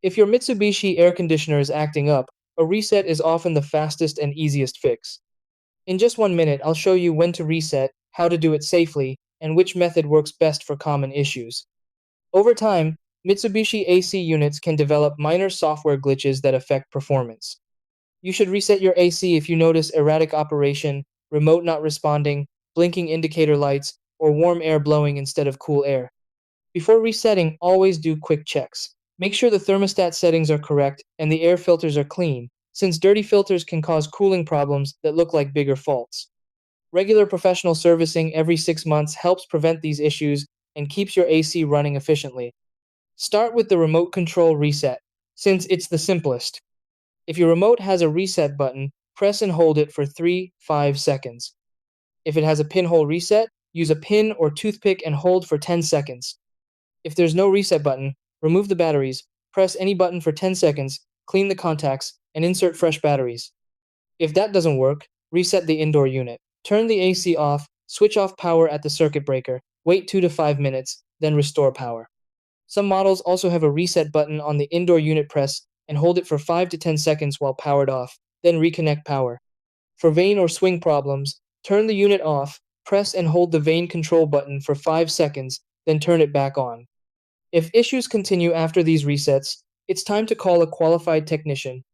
If your Mitsubishi air conditioner is acting up, a reset is often the fastest and easiest fix. In just 1 minute, I'll show you when to reset, how to do it safely, and which method works best for common issues. Over time, Mitsubishi AC units can develop minor software glitches that affect performance. You should reset your AC if you notice erratic operation, remote not responding, blinking indicator lights, or warm air blowing instead of cool air. Before resetting, always do quick checks. Make sure the thermostat settings are correct and the air filters are clean, since dirty filters can cause cooling problems that look like bigger faults. Regular professional servicing every 6 months helps prevent these issues and keeps your AC running efficiently. Start with the remote control reset, since it's the simplest. If your remote has a reset button, press and hold it for 3-5 seconds. If it has a pinhole reset, use a pin or toothpick and hold for 10 seconds. If there's no reset button, remove the batteries, press any button for 10 seconds, clean the contacts, and insert fresh batteries. If that doesn't work, reset the indoor unit. Turn the AC off, switch off power at the circuit breaker, wait 2 to 5 minutes, then restore power. Some models also have a reset button on the indoor unit. Press and hold it for 5 to 10 seconds while powered off, then reconnect power. For vane or swing problems, turn the unit off, press and hold the vane control button for 5 seconds, then turn it back on. If issues continue after these resets, it's time to call a qualified technician.